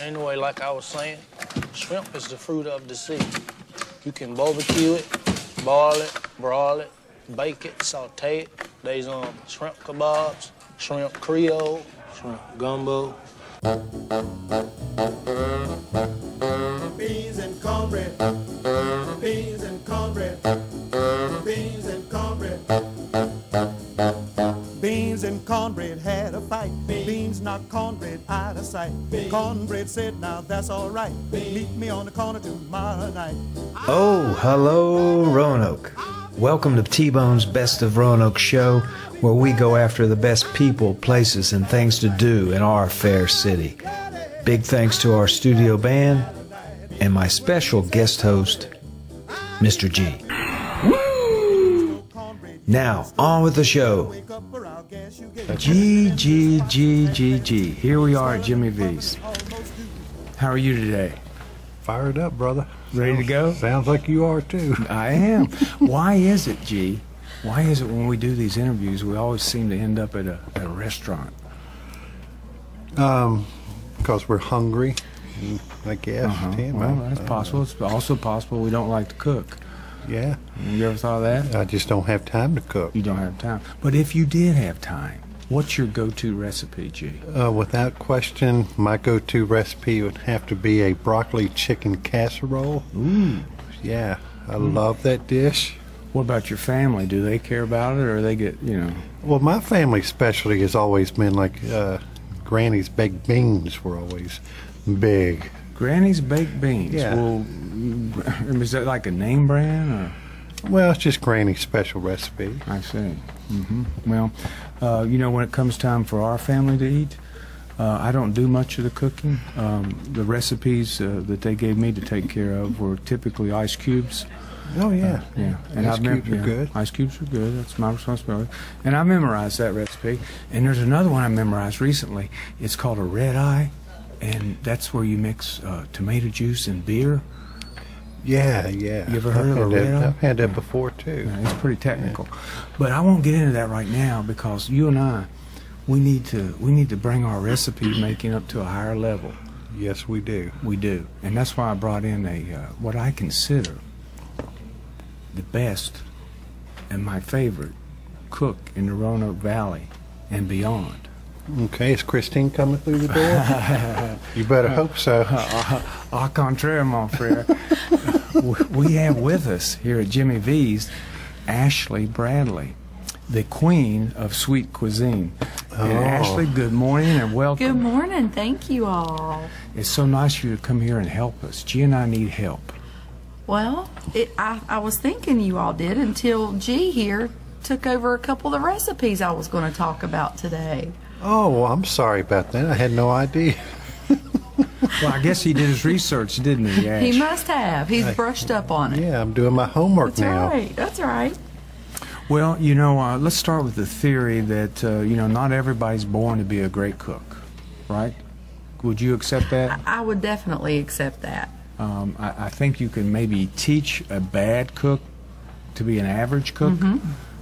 Anyway, like I was saying, shrimp is the fruit of the sea. You can barbecue it, boil it, broil it, bake it, saute it. There's shrimp kebabs, shrimp creole, shrimp gumbo. Beans and cornbread, beans and cornbread, beans and cornbread. Beans and cornbread had a fight. Beans knocked cornbread out of sight. Cornbread said, now that's all right. Meet me on the corner tomorrow night. Oh, hello, Roanoke. Welcome to T-Bone's Best of Roanoke show, where we go after the best people, places, and things to do in our fair city. Big thanks to our studio band and my special guest host, Mr. G. Woo! Now, on with the show. G. Here we are at Jimmy V's. How are you today? Fired up, brother. Ready to go? Sounds like you are, too. I am. Why is it, G? Why is it when we do these interviews, we always seem to end up at a restaurant? Because we're hungry, I guess. Well, that's possible. It's also possible we don't like to cook. Yeah. You ever thought of that? I just don't have time to cook. You don't have time. But if you did have time, what's your go-to recipe, G? Without question, my go-to recipe would have to be a broccoli chicken casserole. Ooh. Yeah, I love that dish. What about your family? Do they care about it, or they get, Well, my family's specialty has always been like Granny's baked beans were always big. Granny's baked beans? Yeah. Well, is that like a name brand, or? Well, it's just Granny's special recipe. I see. Well, when it comes time for our family to eat, I don't do much of the cooking. The recipes that they gave me to take care of were typically ice cubes. Oh, yeah. And ice cubes are good. Ice cubes are good. That's my responsibility. And I memorized that recipe. And there's another one I memorized recently. It's called a red eye, and that's where you mix tomato juice and beer. Yeah. You ever heard of a red eye? I've had that before, too. Yeah, it's pretty technical. But I won't get into that right now because you and I, we need to bring our recipe making up to a higher level. Yes, we do. We do. And that's why I brought in what I consider the best and my favorite cook in the Roanoke Valley and beyond. Okay, is Christine coming through the door? You better hope so. Au contraire, mon frere. We have with us here at Jimmy V's Ashley Bradley, the queen of sweet cuisine. And Ashley, good morning and welcome. Good morning. Thank you all. It's so nice for you to come here and help us. G and I need help. Well, I was thinking you all did until G here took over a couple of the recipes I was going to talk about today. Oh, well, I'm sorry about that. I had no idea. Well, I guess he did his research, didn't he, Ash? He must have. He's brushed up on it. Yeah, I'm doing my homework now. That's right. Well, let's start with the theory that, not everybody's born to be a great cook, right? Would you accept that? I would definitely accept that. I think you can maybe teach a bad cook to be an average cook.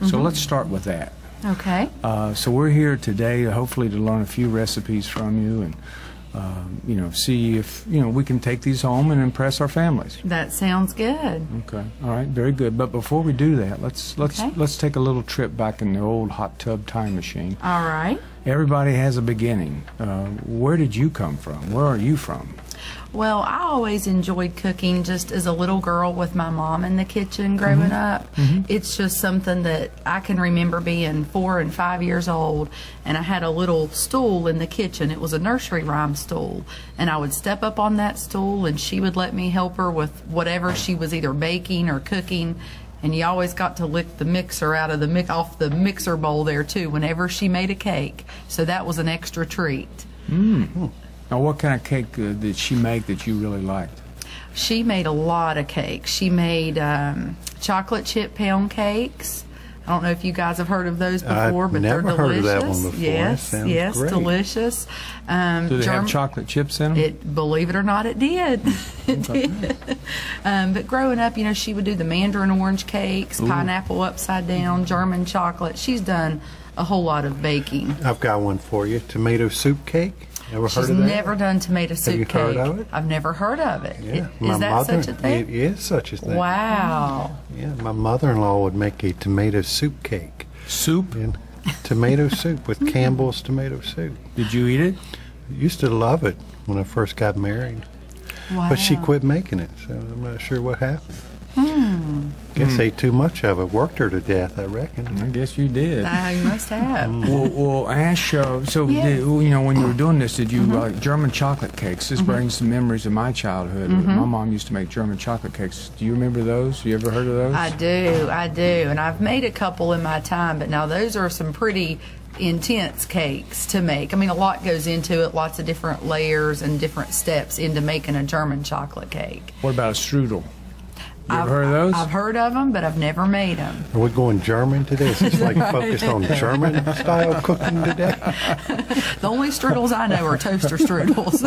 So let's start with that. Okay. So we're here today, hopefully, to learn a few recipes from you and, see if, we can take these home and impress our families. That sounds good. Okay. All right. Very good. But before we do that, let's take a little trip back in the old hot tub time machine. All right. Everybody has a beginning. Where did you come from? Where are you from? Well, I always enjoyed cooking just as a little girl with my mom in the kitchen growing up. It's just something that I can remember being 4 and 5 years old, and I had a little stool in the kitchen. It was a nursery rhyme stool, and I would step up on that stool and she would let me help her with whatever she was either baking or cooking. And you always got to lick the mixer out of off the mixer bowl there too whenever she made a cake. So that was an extra treat. Now, what kind of cake did she make that you really liked? She made a lot of cakes. She made chocolate chip pound cakes. I don't know if you guys have heard of those before, but they're delicious. Never heard of that one before. Yes, yes, great. Delicious. Do they have chocolate chips in them? Believe it or not, it did. It did. But growing up, she would do the mandarin orange cakes, pineapple upside down, German chocolate. She's done a whole lot of baking. I've got one for you. Tomato soup cake. Ever She's heard of that? never done tomato soup you cake. heard of it? I've never heard of it. Yeah, Is that such a thing? It is such a thing. Wow. Yeah, my mother-in-law would make a tomato soup cake. Soup? And tomato soup with Campbell's tomato soup. Did you eat it? Used to love it when I first got married. Wow. But she quit making it, so I'm not sure what happened. Guess ate too much of it. Worked her to death, I reckon. I guess you did. You must have. Well, Ash, so Yes. when you were doing this, did you German chocolate cakes? This brings some memories of my childhood. My mom used to make German chocolate cakes. Do you remember those? You ever heard of those? I do, and I've made a couple in my time, but now those are some pretty intense cakes to make. I mean, a lot goes into it, lots of different layers and different steps into making a German chocolate cake. What about a strudel? You ever heard of those? I've heard of them, but I've never made them. Are we going German today? Is this like focused on German-style cooking today? The only strudels I know are toaster strudels.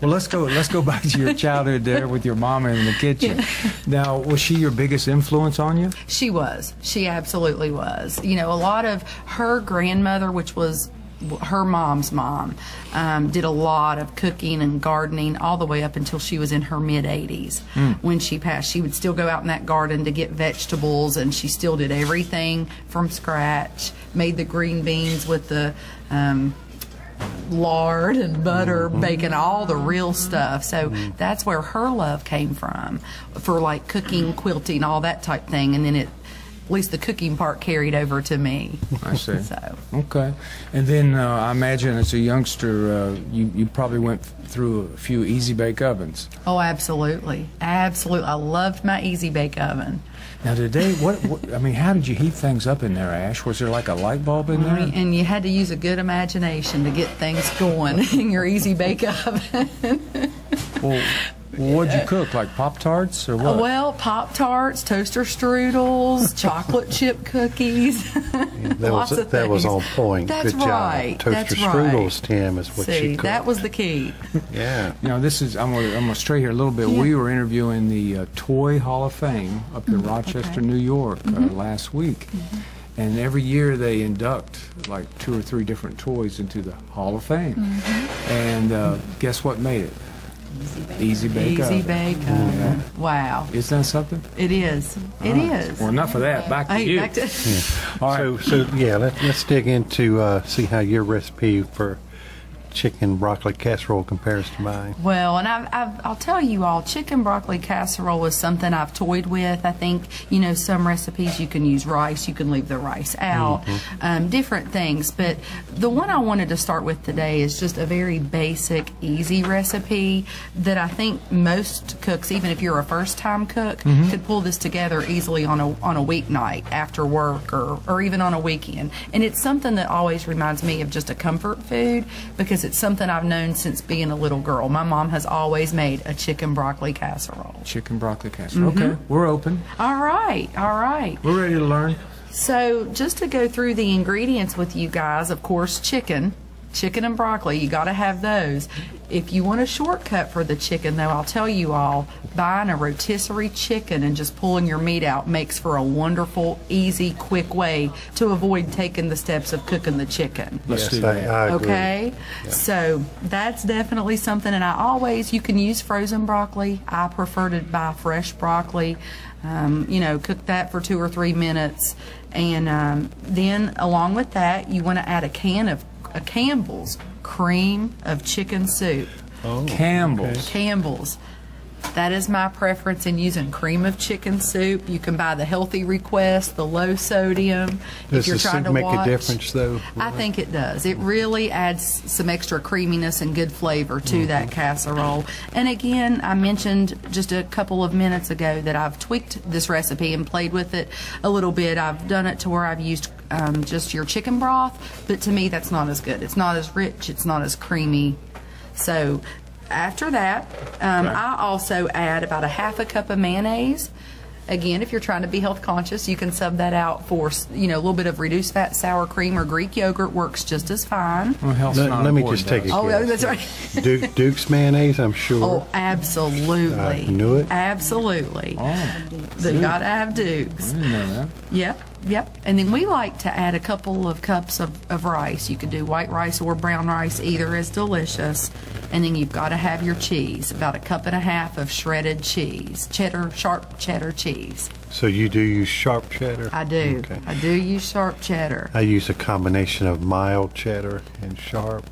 Well, let's go back to your childhood there with your mama in the kitchen. Now, was she your biggest influence on you? She was. She absolutely was. You know, a lot of her grandmother, which was her mom's mom, did a lot of cooking and gardening all the way up until she was in her mid-80s. When she passed, she would still go out in that garden to get vegetables, and she still did everything from scratch, made the green beans with the lard and butter, bacon, all the real stuff. So that's where her love came from, for like cooking, quilting, all that type thing. And then at least the cooking part carried over to me. I see. So. Okay. And then I imagine as a youngster, you probably went through a few Easy Bake Ovens. Oh, absolutely. Absolutely. I loved my Easy Bake Oven. Now, today, I mean, how did you heat things up in there, Ash? Was there like a light bulb in there? And you had to use a good imagination to get things going in your Easy Bake Oven. Well, what'd you cook? Like Pop-Tarts or what? Well, Pop-Tarts, toaster strudels, chocolate chip cookies. That was on point. That's Good right. job. Toaster That's strudels, right. Tim, is what she cooked. That was the key. Yeah. You know, this is, I'm gonna stray here a little bit. Yeah. We were interviewing the Toy Hall of Fame up in Rochester, New York last week. And every year they induct like 2 or 3 different toys into the Hall of Fame. And guess what made it? Easy Bake Oven. Easy Bake Oven. Wow. Isn't that something? It is. It is. Well, enough of that. Back to Hey, you. back to All right. So yeah, let's dig into see how your recipe for chicken broccoli casserole compares to mine. Well, and I'll tell you all, chicken broccoli casserole is something I've toyed with. I think, you know, some recipes you can use rice, you can leave the rice out, different things. But the one I wanted to start with today is just a very basic, easy recipe that I think most cooks, even if you're a first-time cook, could pull this together easily on a weeknight after work or even on a weekend. And it's something that always reminds me of just a comfort food, because it's something I've known since being a little girl. My mom has always made a chicken broccoli casserole. Chicken broccoli casserole. Okay, we're open. All right, all right. We're ready to learn. So just to go through the ingredients with you guys, of course, chicken and broccoli, you got to have those. If you want a shortcut for the chicken, though, I'll tell you all, buying a rotisserie chicken and just pulling your meat out makes for a wonderful, easy, quick way to avoid taking the steps of cooking the chicken. Let's do Yes, that. I agree. Okay, so that's definitely something, and you can use frozen broccoli. I prefer to buy fresh broccoli. You know, cook that for 2 or 3 minutes, and then along with that, you want to add a Campbell's cream of chicken soup. Oh, Campbell's. Campbell's. That is my preference in using cream of chicken soup. You can buy the healthy request, the low sodium. Does if you're the trying soup to make watch. a difference, though? I think it does. It really adds some extra creaminess and good flavor to that casserole. And again, I mentioned just a couple of minutes ago that I've tweaked this recipe and played with it a little bit. I've done it to where I've used just your chicken broth, but to me that's not as good. It's not as rich. It's not as creamy. So after that, I also add about a half a cup of mayonnaise. Again, if you're trying to be health conscious, you can sub that out for, you know, a little bit of reduced fat sour cream or Greek yogurt works just as fine. Well, health's not Let me important just take to a us. Oh, guess. that's right. Duke's mayonnaise, I'm sure. Oh, absolutely. I knew it. Absolutely. Oh, They gotta have Dukes. I didn't know that. Yep. Yep. And then we like to add a couple of cups of rice. You could do white rice or brown rice. Either is delicious. And then you've got to have your cheese, about 1.5 cups of shredded cheese, cheddar, sharp cheddar cheese. So you do use sharp cheddar? I do. Okay. I do use sharp cheddar. I use a combination of mild cheddar and sharp.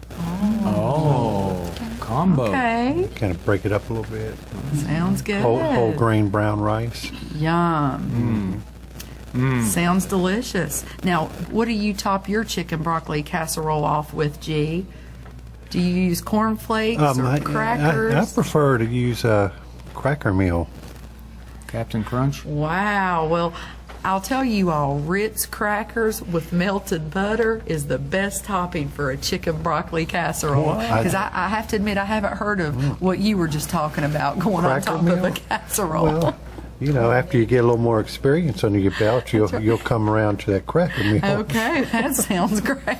Oh, combo. Okay. Kind of break it up a little bit. Sounds good. Whole grain brown rice. Yum. Sounds delicious. Now, what do you top your chicken broccoli casserole off with, G? Do you use cornflakes or crackers? I prefer to use cracker meal. Captain Crunch. Wow. Well, I'll tell you all, Ritz crackers with melted butter is the best topping for a chicken broccoli casserole. Because I have to admit, I haven't heard of what you were just talking about going on top of a casserole. Well, you know, after you get a little more experience under your belt, you'll come around to that cracker meal. Okay, that sounds great.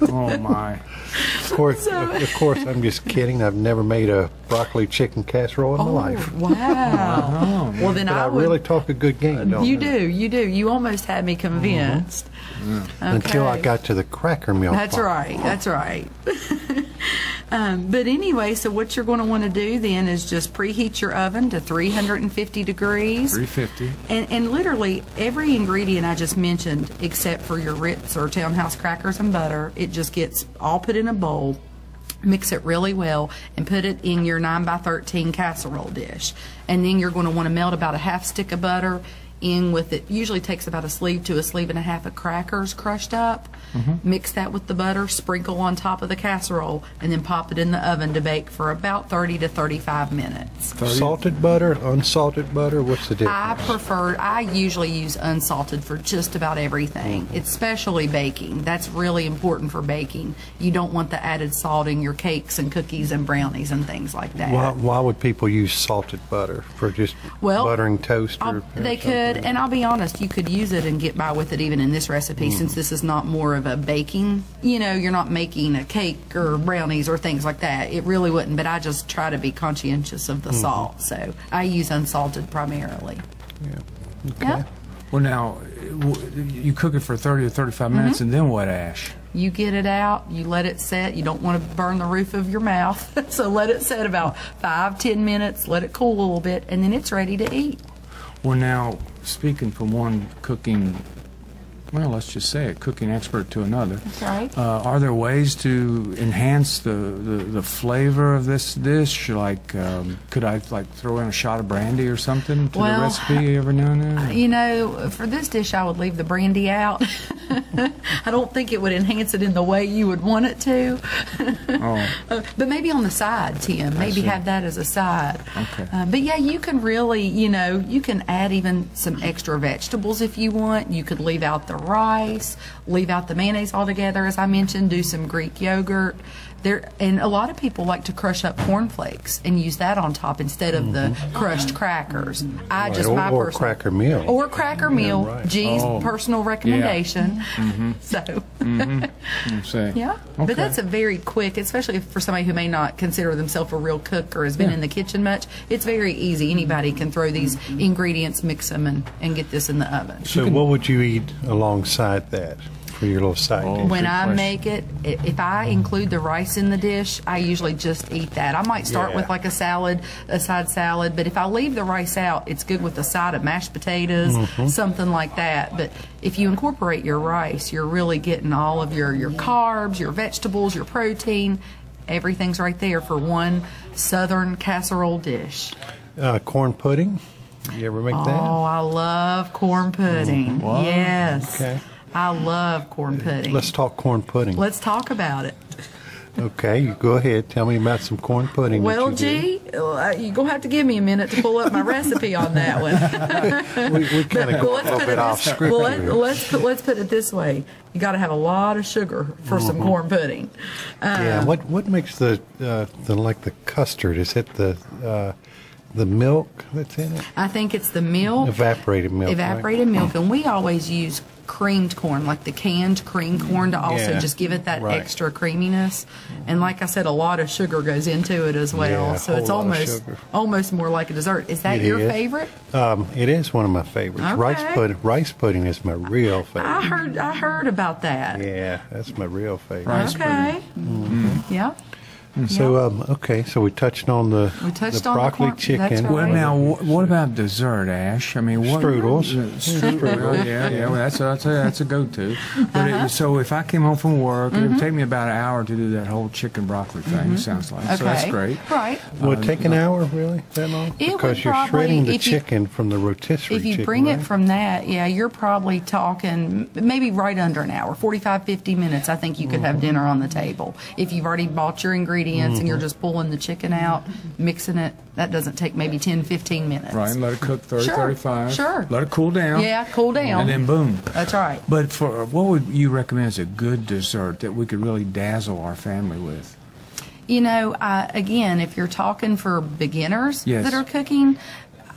Oh my! Of course, I'm just kidding. I've never made a broccoli chicken casserole in my life. Wow. Well, then But I would. really talk a good game, don't You I? do. You do. You almost had me convinced. Okay. Until I got to the cracker meal. That's part. right. That's right. But anyway, so what you're going to want to do then is just preheat your oven to 350 degrees. 350. And literally every ingredient I just mentioned, except for your Ritz or Townhouse crackers and butter, it just gets all put in a bowl. Mix it really well and put it in your 9x13 casserole dish. And then you're going to want to melt about a half stick of butter in with it. Usually takes about a sleeve to a sleeve and a half of crackers crushed up. Mix that with the butter, sprinkle on top of the casserole, and then pop it in the oven to bake for about 30 to 35 minutes. Salted butter, unsalted butter, what's the difference? I usually use unsalted for just about everything, especially baking. That's really important for baking. You don't want the added salt in your cakes and cookies and brownies and things like that. Why would people use salted butter for just buttering toast? They could, and I'll be honest, you could use it and get by with it even in this recipe since this is not more of a baking, you know, you're not making a cake or brownies or things like that. It really wouldn't, but I just try to be conscientious of the salt, so I use unsalted primarily. Yeah. Okay. Yep. Well, now you cook it for 30 to 35 minutes, and then what, Ash? You get it out, you let it set. You don't want to burn the roof of your mouth, so let it set about 5-10 minutes, let it cool a little bit, and then it's ready to eat. Well, now, speaking from one cooking, well, let's just say it, cooking expert to another. That's right. Are there ways to enhance the flavor of this dish? Like, could I throw in a shot of brandy or something to the recipe every now and then? You know, for this dish, I would leave the brandy out. I don't think it would enhance it in the way you would want it to. But maybe on the side, Tim. Maybe have that as a side. Okay. But yeah, you can really, you know, you can add even some extra vegetables if you want. You could leave out the rice, leave out the mayonnaise altogether, as I mentioned, do some Greek yogurt. And a lot of people like to crush up cornflakes and use that on top instead of the crushed crackers. Or cracker meal. Or cracker meal, right. G's personal recommendation. So, yeah. Okay. But that's a very quick, especially for somebody who may not consider themselves a real cook or has been in the kitchen much, it's very easy. Anybody can throw these ingredients, mix them, and get this in the oven. So what would you eat alongside that for your little side dish? When I make it, if I include the rice in the dish, I usually just eat that. I might start with like a salad, a side salad, but if I leave the rice out, it's good with a side of mashed potatoes, something like that. But if you incorporate your rice, you're really getting all of your carbs, your vegetables, your protein. Everything's right there for one southern casserole dish. Corn pudding? You ever make that? Oh, I love corn pudding. Yes. Okay. I love corn pudding. Let's talk corn pudding. Let's talk about it. Okay, you go ahead. Tell me about some corn pudding. Well, that you G, you're going to have to give me a minute to pull up my recipe on that one. we kind of go a little bit off script here. Let's put it this way. You got to have a lot of sugar for some corn pudding. Yeah, what makes the custard? Is it the the milk that's in it? I think it's the milk. Evaporated milk. Evaporated milk. And we always use creamed corn, like the canned cream corn, to also Yeah, just give it that right. extra creaminess. And like I said, a lot of sugar goes into it as well. Yeah, a so it's whole lot of almost more like a dessert. Is that It your is. favorite? It is one of my favorites. Okay. Rice pudding is my real favorite. I heard about that. Yeah, that's my real favorite. Rice Okay. Yeah. So okay, so we touched on the touched on the broccoli corn- chicken. that's right. Well, now, what about dessert, Ash? I mean, what Strudels. Strudel, yeah. Well, that's a go-to. But so if I came home from work, it would take me about an hour to do that whole chicken broccoli thing. Sounds like so. That's Okay. great. Right. Would it take an hour, really? That long? It would Because you're probably, shredding the if you- chicken from the rotisserie If you chicken, bring right? it from that, yeah, you're probably talking maybe right under an hour, 45, 50 minutes. I think you could have dinner on the table. If you've already bought your ingredients and you're just pulling the chicken out, mixing it, that doesn't take maybe 10, 15 minutes. Right, and let it cook 30, Sure, 35. sure. Let it cool down. Yeah, cool down. And then boom. That's right. But for what would you recommend as a good dessert that we could really dazzle our family with? You know, again, if you're talking for beginners Yes. that are cooking,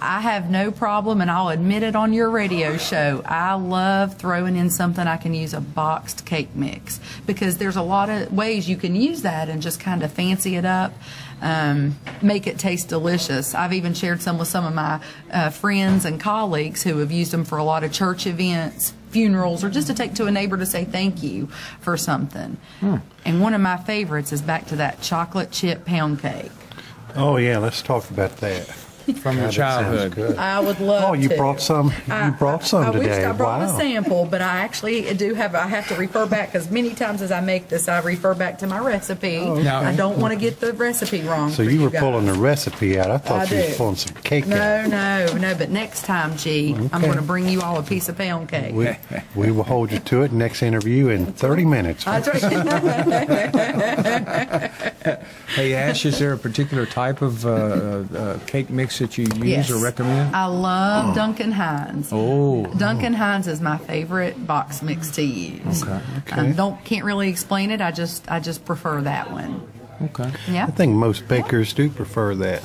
I have no problem, and I'll admit it on your radio show. I love throwing in something I can use a boxed cake mix, because there's a lot of ways you can use that and just kind of fancy it up, make it taste delicious. I've even shared some with some of my friends and colleagues who have used them for a lot of church events, funerals, or just to take to a neighbor to say thank you for something. And one of my favorites is back to that chocolate chip pound cake. Oh yeah, let's talk about that. From your God, that sounds childhood. good. I would love Oh, you to. brought some. You brought some I today. wished I brought wow. a sample, but I actually do have. I have to refer back, because many times as I make this, I refer back to my recipe. Now- I don't want to get the recipe wrong. So for you were guys. pulling the recipe out. I thought I you were do. pulling some cake out. No. But next time, G, I'm Okay. going to bring you all a piece of pound cake. We will hold you to it. Next interview in 30 minutes. That's right. Hey, Ash, is there a particular type of cake mix that you use Yes. or recommend? I love Duncan Hines. Oh. Duncan Hines is my favorite box mix to use. Okay. Can't really explain it. I just prefer that one. Okay. Yeah. I think most bakers do prefer that.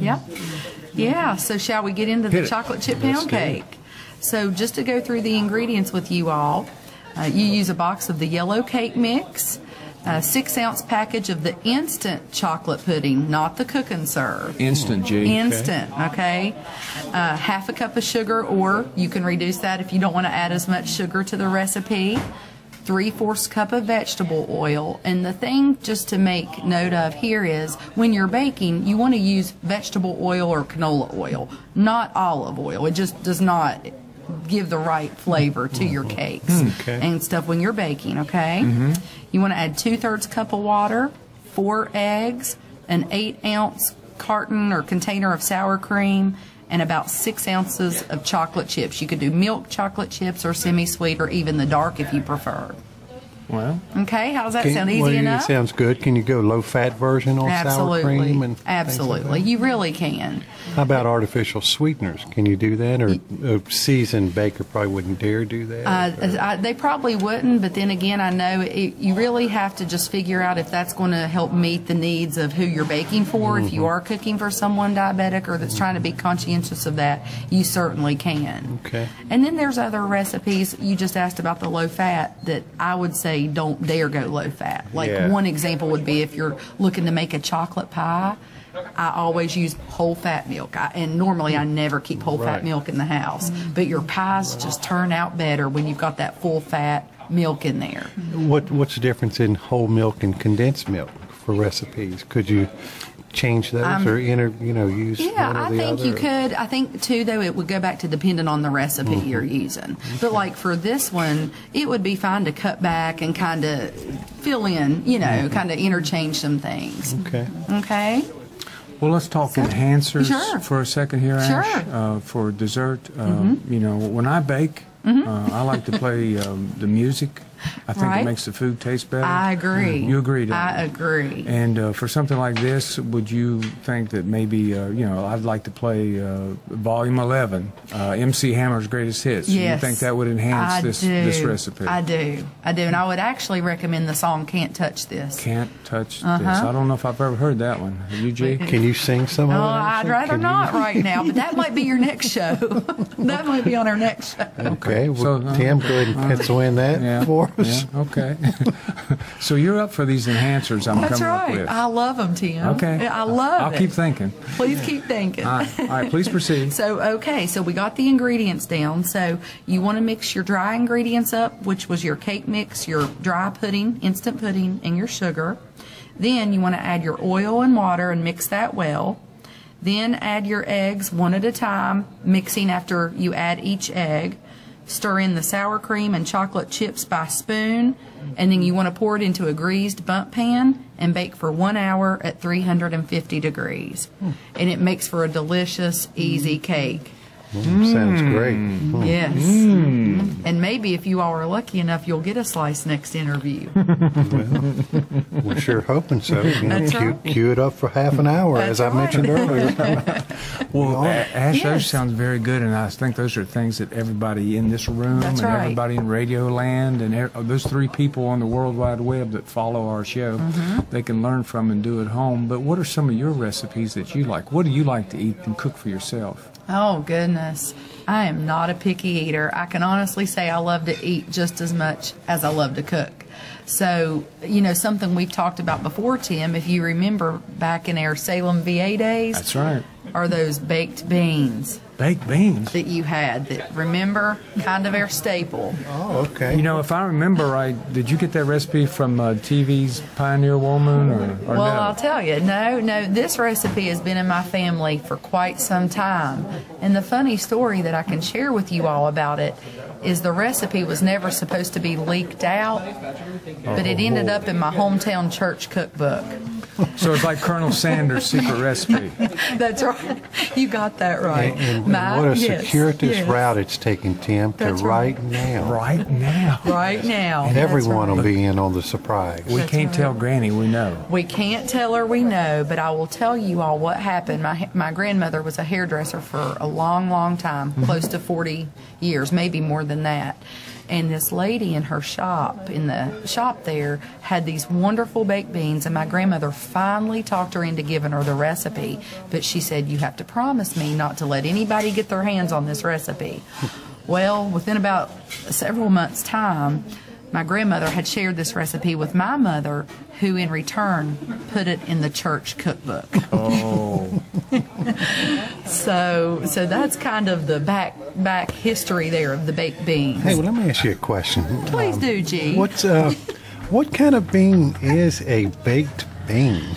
Yeah. Yeah. So shall we get into Hit the it. chocolate chip Let's pound do it. cake? So just to go through the ingredients with you all, you use a box of the yellow cake mix, a 6-ounce package of the instant chocolate pudding, not the cook and serve. Instant, G. Instant, okay. Half a cup of sugar, or you can reduce that if you don't want to add as much sugar to the recipe. 3/4 cup of vegetable oil. And the thing just to make note of here is when you're baking, you want to use vegetable oil or canola oil, not olive oil. It just does not give the right flavor to your cakes Okay. and stuff when you're baking, okay? You want to add 2/3 cup of water, 4 eggs, an 8-ounce carton or container of sour cream, and about 6 ounces of chocolate chips. You could do milk chocolate chips or semi-sweet, or even the dark if you prefer. Well, Okay, how's that sound? Easy Well, enough? It sounds good. Can you go low-fat version on sour cream? And things like Absolutely. that? You really can. How about artificial sweeteners? Can you do that? Or a seasoned baker probably wouldn't dare do that? They probably wouldn't, but then again, I know you really have to just figure out if that's going to help meet the needs of who you're baking for. If you are cooking for someone diabetic or that's trying to be conscientious of that, you certainly can. Okay. And then there's other recipes. You just asked about the low fat that I would say don't dare go low fat. Like Yeah. one example would be if you're looking to make a chocolate pie, I always use whole fat milk. And normally I never keep whole fat Right. milk in the house. But your pies just turn out better when you've got that full fat milk in there. What's the difference in whole milk and condensed milk for recipes? Could you change those or use Yeah, one or I the think other? you could. I think, too, though, it would go back to depending on the recipe you're using. But, like, for this one, it would be fine to cut back and kind of fill in, kind of interchange some things. Okay. Okay? well, let's talk enhancers Sure. for a second here, Ash. Sure. For dessert, when I bake, I like to play the music. I think Right. it makes the food taste better. I agree. You agree, don't I you? agree. And for something like this, would you think that maybe, I'd like to play Volume 11, MC Hammer's Greatest Hits. Yes. You think that would enhance this recipe? I do. And I would actually recommend the song Can't Touch This. Can't touch this. I don't know if I've ever heard that one. Have you, G? Can you sing some of Oh, it? I'd rather not right now, but that might be your next show. That might be on our next show. Okay, well, So, Tim, go ahead and pencil in that for us. Yeah, okay. So you're up for these enhancers I'm That's coming right. up with. I love them, Tim. Okay. I love it. I'll keep thinking. Please keep thinking. All right, please proceed. So we got the ingredients down. So you want to mix your dry ingredients up, which was your cake mix, your dry pudding, instant pudding, and your sugar. Then you want to add your oil and water and mix that well. Then add your eggs one at a time, mixing after you add each egg. Stir in the sour cream and chocolate chips by spoon, and then you want to pour it into a greased bundt pan and bake for 1 hour at 350 degrees. And it makes for a delicious, easy cake. Sounds great. Yes. And maybe if you all are lucky enough, you'll get a slice next interview. We're sure hoping so. That's right. Cue it up for half an hour, That's as I right. mentioned earlier. Well, Ash, Yes. those sounds very good, and I think those are things that everybody in this room That's and right. everybody in Radio Land and those 3 people on the World Wide Web that follow our show, they can learn from and do at home. But what are some of your recipes that you like? What do you like to eat and cook for yourself? Oh, goodness. I am not a picky eater. I can honestly say I love to eat just as much as I love to cook. So, something we've talked about before, Tim, if you remember back in our Salem VA days. That's right. Are those baked beans Baked beans. that you had that, remember, kind of our staple. Oh, okay. If I remember right, did you get that recipe from TV's Pioneer Woman or Well, no? I'll tell you, no, this recipe has been in my family for quite some time. And the funny story that I can share with you all about it is the recipe was never supposed to be leaked out, but it ended up in my hometown church cookbook. So it's like Colonel Sanders' secret recipe. That's right. You got that right. And what a circuitous route it's taken, Tim, to That's right right. now. Right now. Right now. And That's everyone right. will be in on the surprise. We can't right. tell Granny we know. We can't tell her we know, but I will tell you all what happened. My grandmother was a hairdresser for a long, long time, close to 40 years, maybe more than that. And this lady in her shop, in the shop there, had these wonderful baked beans, and my grandmother finally talked her into giving her the recipe. But she said, you have to promise me not to let anybody get their hands on this recipe. Well, within about several months' time, my grandmother had shared this recipe with my mother, who in return put it in the church cookbook. Oh. So that's kind of the back history there of the baked beans. Hey, well, let me ask you a question. Please do, G. What kind of bean is a baked bean?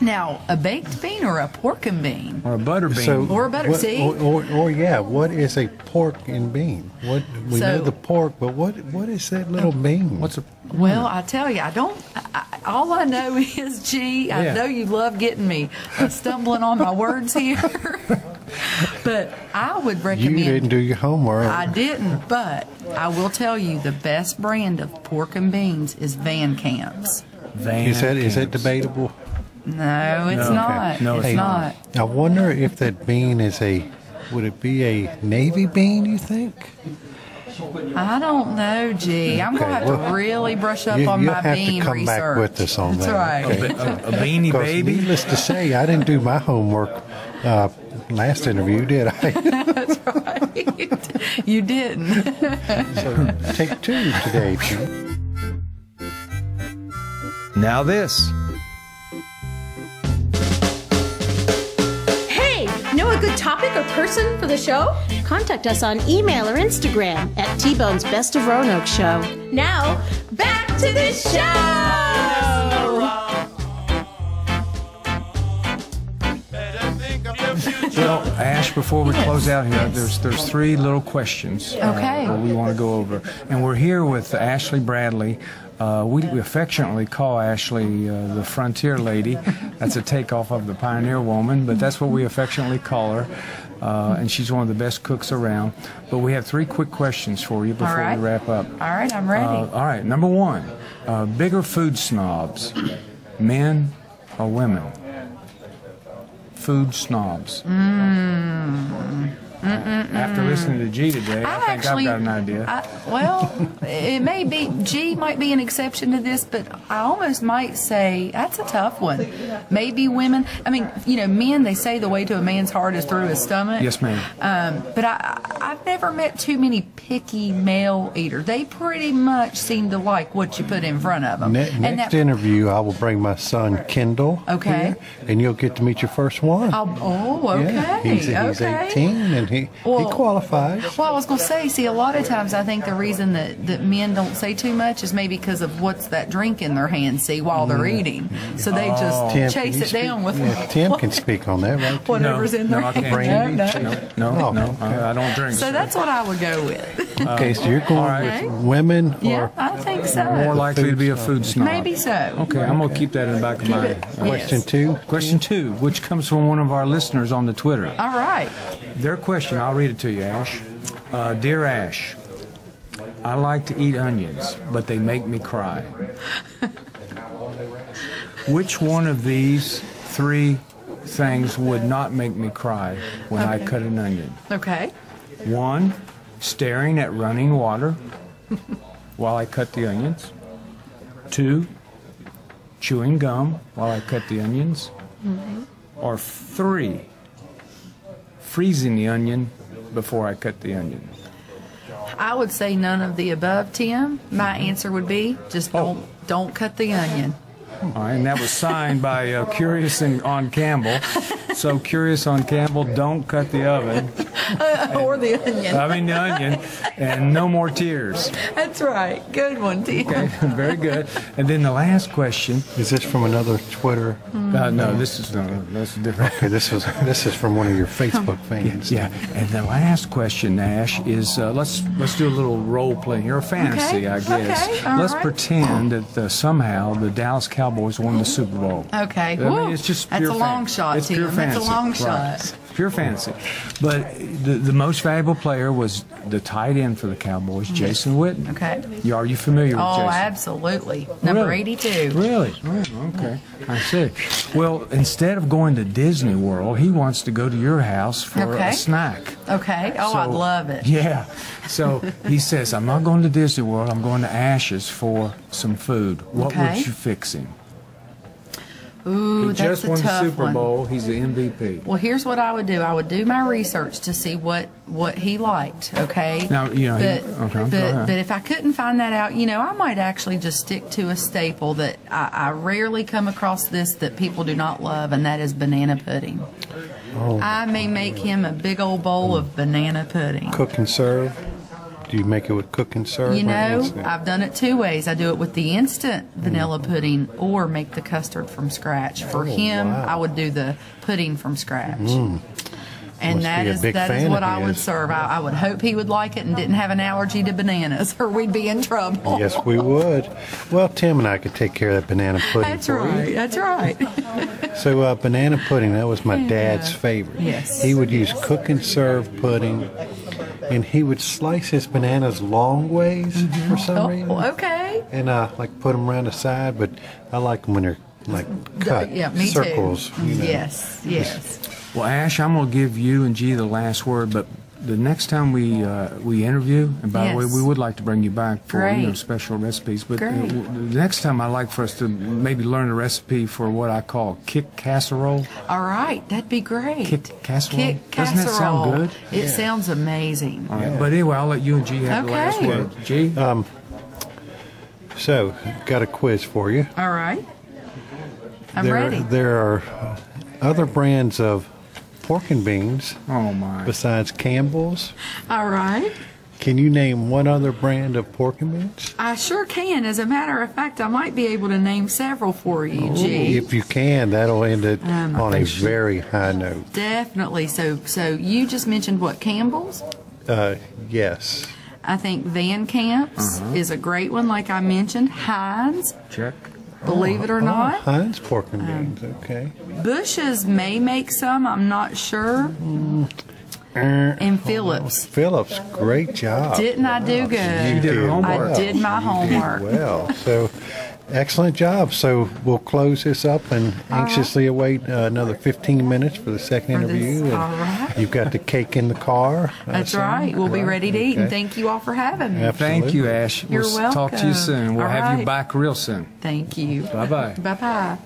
Now, a baked bean or a pork and bean? Or a butter bean. Or a butter, see? What is a pork and bean? We know the pork, but what is that little bean? Well, I tell you, all I know is, G, I know you love getting me stumbling on my words here. But I would recommend... You didn't do your homework. I didn't, but I will tell you the best brand of pork and beans is Van Camp's. Is that debatable? No, it's not. Okay. No, it's not. I wonder if that bean would it be a navy bean, you think? I don't know, G. I'm going to have to really brush up on my bean research. You'll have to come back with us on That's that. right. A beanie baby? Needless to say, I didn't do my homework last interview, did I? That's right. You didn't. So, take 2 today, Tim. Now this. Know a good topic or person for the show? Contact us on email or Instagram at T-Bone's Best of Roanoke Show. Now, back to the show! Well, Ash, Ash, before we close out here, there's 3 little questions that we want to go over. And we're here with Ashley Bradley. We affectionately call Ashley the Frontier Lady. That's a takeoff of the Pioneer Woman, but that's what we affectionately call her. And she's one of the best cooks around. But we have 3 quick questions for you before we wrap up. All right, I'm ready. All right, number 1, bigger food snobs, men or women? Food snobs. After listening to G today, I think I've got an idea. Well, it may be, G might be an exception to this, but I almost might say that's a tough one. Maybe women. I mean, you know, men, they say the way to a man's heart is through his stomach. Yes, ma'am. But I've never met too many picky male eaters. They pretty much seem to like what you put in front of them. Next interview, I will bring my son, Kendall. Okay. Here, and you'll get to meet your first one. Okay. Yeah, he's 18, and he qualifies. Well, I was going to say, see, a lot of times I think the reason that men don't say too much is maybe because of what's that drink in their hand, see, while they're eating. So they just Tim, chase it down with Tim can speak on that, right? whatever's in their I hand. can't. No, I don't drink. So that's what I would go with. Okay, so you're going with women, or Yeah, I think so. More likely to be a food snob. Maybe so. Okay, I'm going to keep that in the back of my question 2? Question 2, which comes from one of our listeners on the Twitter. All right. Their question, I'll read it to you, Ash. Dear Ash, I like to eat onions, but they make me cry. Which one of these 3 things would not make me cry when I cut an onion? Okay. 1, staring at running water while I cut the onions. 2, chewing gum while I cut the onions. Or 3, freezing the onion before I cut the onion. I would say none of the above, Tim. My answer would be just don't cut the onion. All right, and that was signed by Curious on Campbell. So Curious on Campbell, don't cut the oven. Or the onion. I mean the onion, and no more tears. That's right. Good one, Tim. Okay, very good. And then the last question. Is this from another Twitter? No, this is different. Okay, this is from one of your Facebook fans. Yeah, and the last question, Nash, is let's do a little role play here, a fantasy, I guess. Okay, let's right. pretend that somehow the Dallas Cowboys won the Super Bowl. Okay. I mean, it's just That's pure a long shot, It's Tim. pure fantasy. That's a long shot. Right. Pure fantasy. But the most valuable player was the tight end for the Cowboys, Jason Witten. Okay. Are you familiar with Jason? Oh, absolutely. Number Really? 82. Really? Oh, okay. I see. Well, instead of going to Disney World, he wants to go to your house for a snack. Okay. Oh, So- I'd love it. Yeah. So he says, I'm not going to Disney World. I'm going to Ash's for some food. What Okay. would you fix him? Ooh, He that's just a won the tough Super one. Bowl. He's the MVP. Well, here's what I would do. I would do my research to see what he liked, okay? Now, you know, but, go ahead. but if I couldn't find that out, you know, I might actually just stick to a staple that I rarely come across this that people do not love, and that is banana pudding. Oh. I may make him a big old bowl of banana pudding. Cook and serve? Do you make it with cook and serve? You or know, instant? I've done it 2 ways. I do it with the instant vanilla pudding or make the custard from scratch. For him, wow. I would do the pudding from scratch. Must And that be a is big that is fan what of I would his. serve. I would hope he would like it and didn't have an allergy to bananas, or we'd be in trouble. Yes, we would. Well, Tim and I could take care of that banana pudding That's for right. you. That's right. So banana pudding, that was my dad's favorite. Yes. He would use cook and serve pudding, and he would slice his bananas long ways for some reason. Oh, okay. And like put them around the side, but I like them when they're like cut Yeah, me circles. too. You know. Yes, yes. Well, Ash, I'm going to give you and G the last word, but the next time we interview, and by the way, Yes. we would like to bring you back for Great. special recipes, but Great. the next time I'd like for us to maybe learn a recipe for what I call kick casserole. All right, that'd be great. Kick casserole? Kick Doesn't that sound casserole. good? It sounds amazing. All right. But anyway, I'll let you and G have the last Okay. word. G? So, got a quiz for you. All right. I'm ready. There are other brands of pork and beans Oh, my. besides Campbell's, All right. Can you name one other brand of pork and mince? I sure can. As a matter of fact, I might be able to name several for you, G. If you can, that'll end it on a very high note. Definitely. So you just mentioned what, Campbell's? Yes. I think Van Camp's is a great one, like I mentioned. Heinz. Check. Believe it or not. Heinz pork and beans, okay. Bush's may make some, I'm not sure. And Phillips. Phillips, great job. Didn't I do good? You did I did my homework. Well, so excellent job. So we'll close this up and anxiously await another 15 minutes for the second interview. All right. You've got the cake in the car. That's right. We'll be ready to eat, and thank you all for having me. Absolutely. Thank you, Ash. You're We'll talk to you welcome. soon. We'll All have you right. back real soon. Thank you. Bye-bye. Bye-bye.